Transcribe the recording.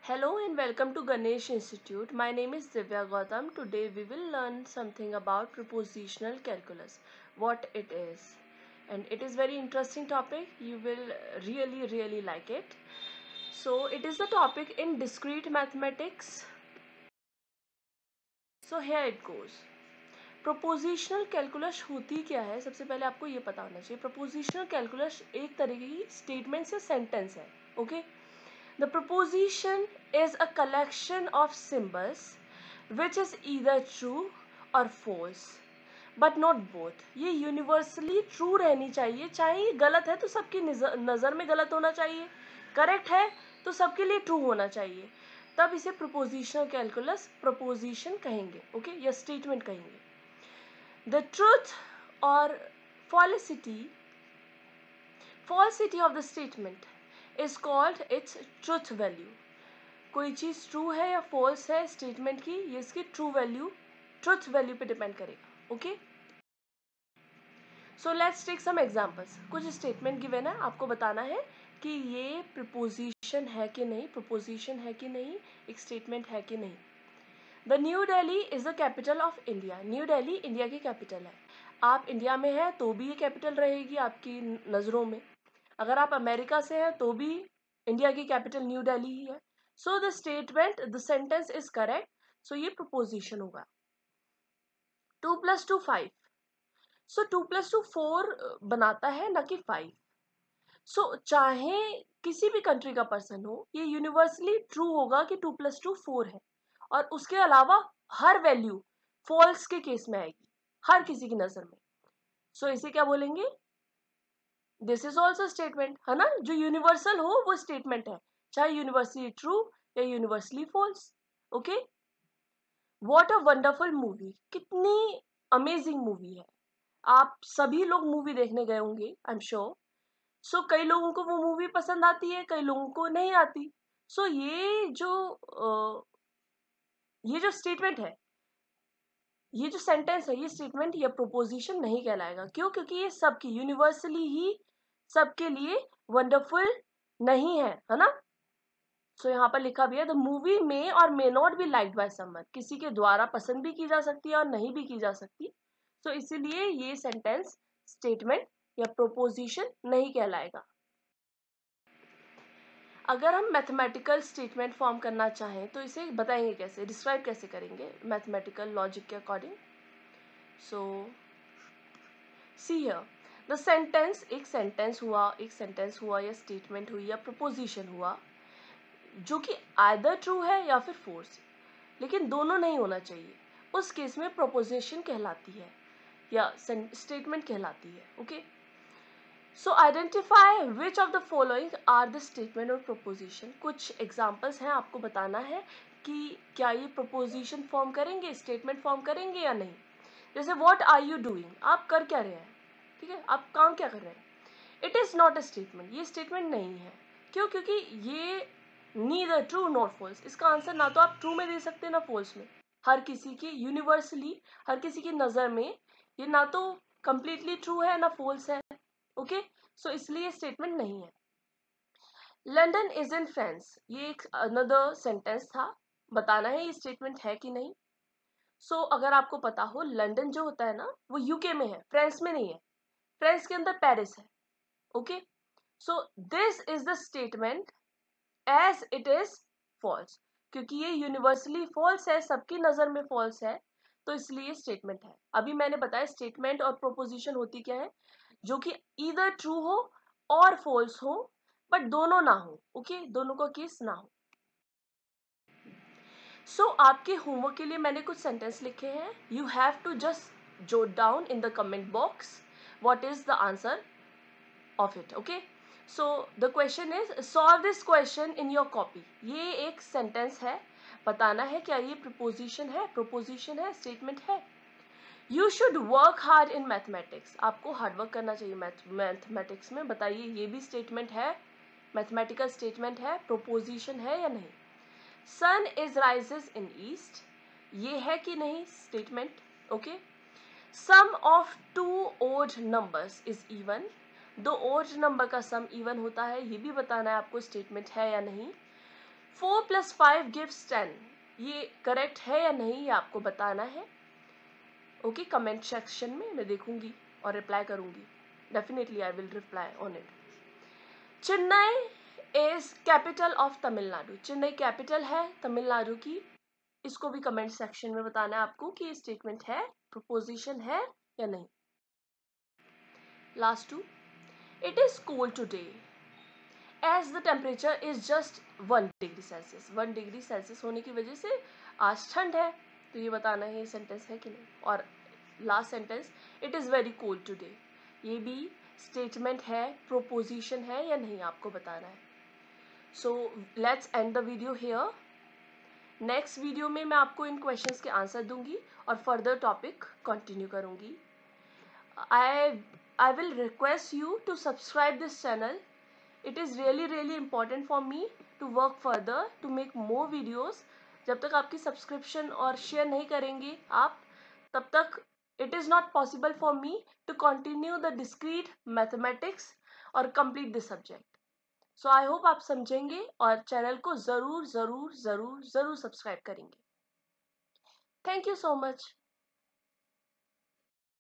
Hello and welcome to Ganesh Institute. My name is Divya Gautam. Today we will learn something about propositional calculus, what it is. And it is very interesting topic. You will really like it. So it is the topic in discrete mathematics. So here it goes. Prepositional calculus होती क्या है, सबसे पहले आपको ये पता होना चाहिए. प्रोपोजिशनल कैलकुलस एक तरीके की स्टेटमेंट या सेंटेंस है. Okay. The proposition is a collection of symbols which is either true or false, but not both. ये यूनिवर्सली ट्रू रहनी चाहिए, चाहे ये गलत है तो सबकी नज़र में गलत होना चाहिए, करेक्ट है तो सबके लिए ट्रू होना चाहिए, तब इसे प्रोपोजिशनल कैलकुलस प्रोपोजिशन कहेंगे. ओके, या स्टेटमेंट कहेंगे. The truth or falsity of the statement is called its truth value. कोई चीज़ ट्रू है या फॉल्स है स्टेटमेंट की, ये इसकी ट्रूथ वैल्यू पे डिपेंड करेगा. Okay, so let's take some examples. कुछ स्टेटमेंट गिवन है, आपको बताना है कि ये प्रोपोजिशन है कि नहीं, एक स्टेटमेंट है कि नहीं. The new Delhi is the capital of India. New Delhi India की कैपिटल है. आप इंडिया में हैं तो भी ये कैपिटल रहेगी आपकी नज़रों में. अगर आप अमेरिका से हैं तो भी इंडिया की कैपिटल न्यू दिल्ली ही है. So the statement, the sentence is correct. So ये प्रोपोजिशन होगा. 2 + 2 5. सो 2 + 2 4 बनाता है, ना कि 5. सो चाहे किसी भी कंट्री का पर्सन हो, ये यूनिवर्सली ट्रू होगा कि 2 + 2 4 है, और उसके अलावा हर वैल्यू फॉल्स के केस में आएगी हर किसी की नजर में. सो इसे क्या बोलेंगे? दिस इज ऑल्सो स्टेटमेंट, है ना. जो यूनिवर्सल हो वो स्टेटमेंट है, चाहे यूनिवर्सली ट्रू या universally false. Okay. What a wonderful movie. कितनी अमेजिंग मूवी है. आप सभी लोग मूवी देखने गए होंगे, आई एम श्योर. सो कई लोगों को वो मूवी पसंद आती है, कई लोगों को नहीं आती. सो ये जो स्टेटमेंट है, ये जो सेंटेंस है, ये स्टेटमेंट या प्रोपोजिशन नहीं कहलाएगा. क्यों? क्योंकि ये सबकी यूनिवर्सली ही सबके लिए वंडरफुल नहीं है ना. सो यहाँ पर लिखा भी है, द मूवी मे और may not be liked by someone. किसी के द्वारा पसंद भी की जा सकती है और नहीं भी की जा सकती. सो इसीलिए ये सेंटेंस स्टेटमेंट या प्रोपोजिशन नहीं कहलाएगा. अगर हम मैथमेटिकल स्टेटमेंट फॉर्म करना चाहें तो इसे बताएंगे कैसे, डिस्क्राइब कैसे करेंगे मैथमेटिकल लॉजिक के according. So see here, the sentence, एक सेंटेंस हुआ या स्टेटमेंट हुई या प्रोपोजिशन हुआ जो कि आइदर ट्रू है या फिर फोर्स, लेकिन दोनों नहीं होना चाहिए. उस केस में प्रोपोजिशन कहलाती है या स्टेटमेंट कहलाती है. Okay. So identify which of the following are the statement और प्रोपोजिशन. कुछ एग्जाम्पल्स हैं, आपको बताना है कि क्या ये प्रोपोजिशन फॉर्म करेंगे, स्टेटमेंट फॉर्म करेंगे या नहीं. जैसे व्हाट आर यू डूइंग, आप कर क्या रहे हैं, ठीक है, आप काम क्या कर रहे हैं. It is not a statement, ये स्टेटमेंट नहीं है. क्यों? क्योंकि ये नीदर ट्रू नॉट फॉल्स. इसका आंसर ना तो आप ट्रू में दे सकते ना फॉल्स में. हर किसी की यूनिवर्सली, हर किसी की नजर में ये ना तो कंप्लीटली ट्रू है ना फॉल्स है. ओके. सो इसलिए स्टेटमेंट नहीं है. लंदन इज इन फ्रांस, ये एक अनदर सेंटेंस था, बताना है ये स्टेटमेंट है कि नहीं. सो अगर आपको पता हो, लंदन जो होता है ना वो यूके में है, फ्रांस में नहीं है. फ्रांस के अंदर पेरिस है. Okay. So this is the statement as it is false. क्योंकि ये यूनिवर्सली फॉल्स है, सबकी नजर में फॉल्स है, तो इसलिए स्टेटमेंट है. अभी मैंने बताया स्टेटमेंट और प्रोपोजिशन होती क्या है, जो कि ईदर ट्रू हो और फॉल्स हो, बट दोनों ना हो. ओके, दोनों का केस ना हो. सो आपके होमवर्क के लिए मैंने कुछ सेंटेंस लिखे हैं. You have to just jot down in the comment box what is the answer of it. Okay. So the question is, solve this question in your copy. ये एक सेंटेंस है, बताना है क्या ये प्रोपोजिशन है, स्टेटमेंट है. You should work hard in mathematics. आपको हार्डवर्क करना चाहिए मैथमेटिक्स में. बताइए ये भी स्टेटमेंट है, मैथमेटिकल स्टेटमेंट है, प्रोपोजिशन है या नहीं. Sun is rises in east, ये है कि नहीं statement. Okay. Sum of two odd numbers is even, दो ओड नंबर का सम इवन होता है, ये भी बताना है आपको स्टेटमेंट है या नहीं. 4 + 5 gives 10, ये करेक्ट है या नहीं ये आपको बताना है। ओके, कमेंट सेक्शन में मैं देखूंगी और रिप्लाई करूंगी। Definitely I will reply on it. Chennai is capital of Tamil Nadu, Chennai capital है तमिलनाडु की। इसको भी कमेंट सेक्शन में बताना है आपको कि ये स्टेटमेंट है, प्रोपोजिशन है या नहीं। Last 2, it is cold today as the temperature is just 1 degree Celsius, 1 degree Celsius होने की वजह से आज ठंड है। तो ये बताना है ये सेंटेंस है कि नहीं। और last sentence, it is very cold today, ये भी स्टेटमेंट है, प्रोपोजिशन है या नहीं आपको बताना है। So let's end the video here. Next video में मैं आपको इन क्वेश्चंस के आंसर दूंगी और फर्दर टॉपिक कंटिन्यू करूंगी। I will request you to subscribe this channel. It is really important for me to work further to make more videos. जब तक आपकी सब्सक्रिप्शन और शेयर नहीं करेंगे आप, तब तक it is not possible for me to continue the discrete mathematics और complete this subject. So I hope आप समझेंगे और चैनल को ज़रूर सब्सक्राइब करेंगे। Thank you so much.